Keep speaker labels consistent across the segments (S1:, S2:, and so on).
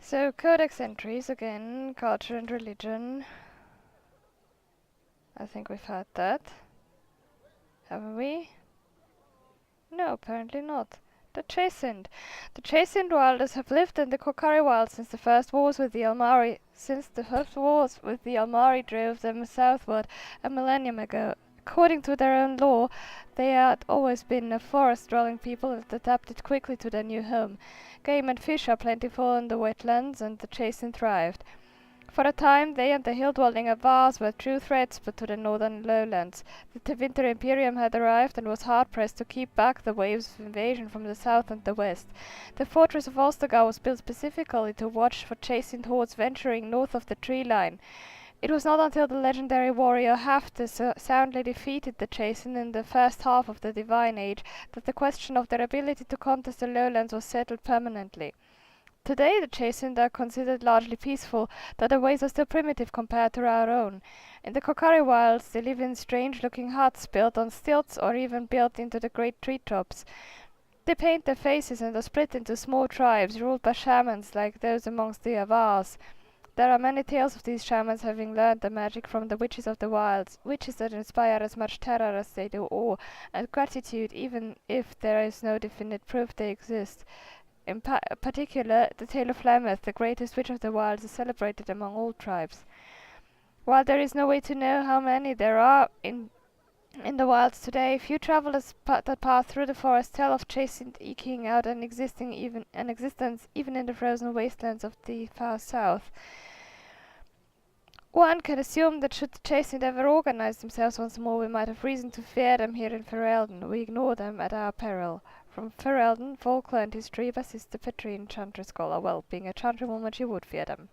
S1: So, Codex entries again, culture and religion. I think we've had that. Haven't we? No, apparently not. The Chasind. The Chasind wilders have lived in the Kokari Wilds since the first wars with the Almari drove them southward a millennium ago. According to their own lore, they had always been a forest-dwelling people that adapted quickly to their new home. Game and fish are plentiful in the wetlands, and the Chasind thrived. For a time, they and the hill-dwelling Avars were true threats but to the northern lowlands. The Winter Imperium had arrived and was hard-pressed to keep back the waves of invasion from the south and the west. The fortress of Ostergau was built specifically to watch for Chasind hordes venturing north of the tree line. It was not until the legendary warrior Hafter soundly defeated the Chasind in the first half of the Divine Age that the question of their ability to contest the lowlands was settled permanently. Today the Chasind are considered largely peaceful, though their ways are still primitive compared to our own. In the Kokari Wilds they live in strange-looking huts built on stilts or even built into the great treetops. They paint their faces and are split into small tribes ruled by shamans like those amongst the Avars. There are many tales of these shamans having learned the magic from the witches of the wilds, witches that inspire as much terror as they do awe and gratitude, even if there is no definite proof they exist. In particular, the tale of Lameth, the greatest witch of the wilds, is celebrated among all tribes. While there is no way to know how many there are in the wilds today, few travelers that pass through the forest tell of Chasind eking out an existence even in the frozen wastelands of the far south. One can assume that should the Chasind ever organize themselves once more, we might have reason to fear them here in Ferelden. We ignore them at our peril. From Ferelden, folk learned history by Sister Petrine, Chantry Scholar. Well, being a Chantry woman, she would fear them.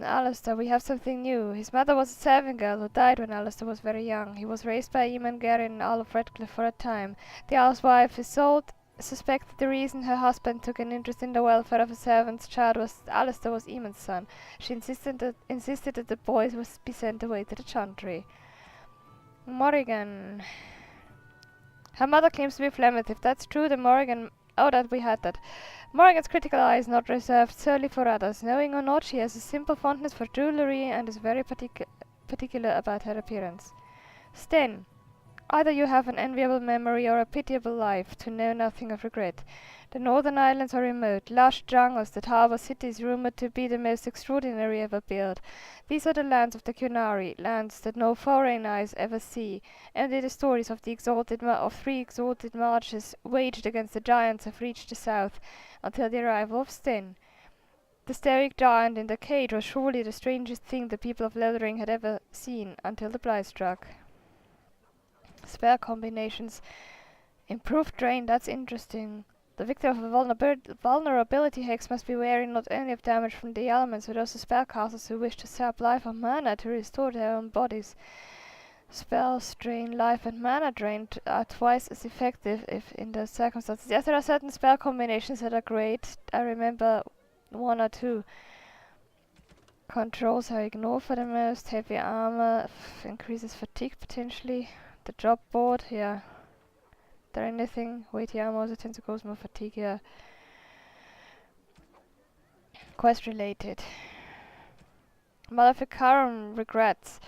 S1: Alistair, we have something new. His mother was a serving girl who died when Alistair was very young. He was raised by Eamon Garin and Earl of Redcliffe for a time. The Earl's wife, Isolde, suspected the reason her husband took an interest in the welfare of a servant's child was Alistair was Eamon's son. She insisted that the boys must be sent away to the Chantry. Morrigan. Her mother claims to be Flemeth. If that's true, then Morrigan... Oh, that we had that. Morrigan's critical eye is not reserved solely for others. Knowing or not, she has a simple fondness for jewellery and is very particular about her appearance. Sten. Either you have an enviable memory or a pitiable life, to know nothing of regret. The northern islands are remote, lush jungles that harbour cities rumoured to be the most extraordinary ever built. These are the lands of the Cunari, lands that no foreign eyes ever see. Only the stories of three exalted marches waged against the giants have reached the south, until the arrival of Sten. The stoic giant in the cage was surely the strangest thing the people of Lothering had ever seen, until the blight struck. Spell combinations. Improved drain, that's interesting. The victim of a vulnerability hex must be wary not only of damage from the elements, but also spellcasters who wish to sap life or mana to restore their own bodies. Spells drain life and mana drain are twice as effective if in those circumstances. Yes, there are certain spell combinations that are great. I remember one or two. Controls are ignored for the most. Heavy armor increases fatigue potentially. The job board, yeah. There anything? Weighty armor also tends to cause more fatigue, yeah. Quest related. Maleficarum Regrets.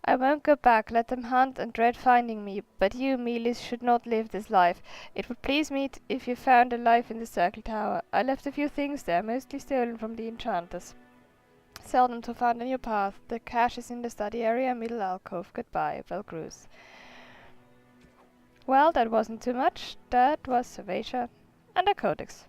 S1: I won't go back, let them hunt and dread finding me, but you, Melis, should not live this life. It would please me if you found a life in the Circle Tower. I left a few things there, mostly stolen from the enchanters. Seldom to find a new path. The cache is in the study area, middle alcove. Goodbye, Velgrus. Well, that wasn't too much. That was Savasia and a Codex.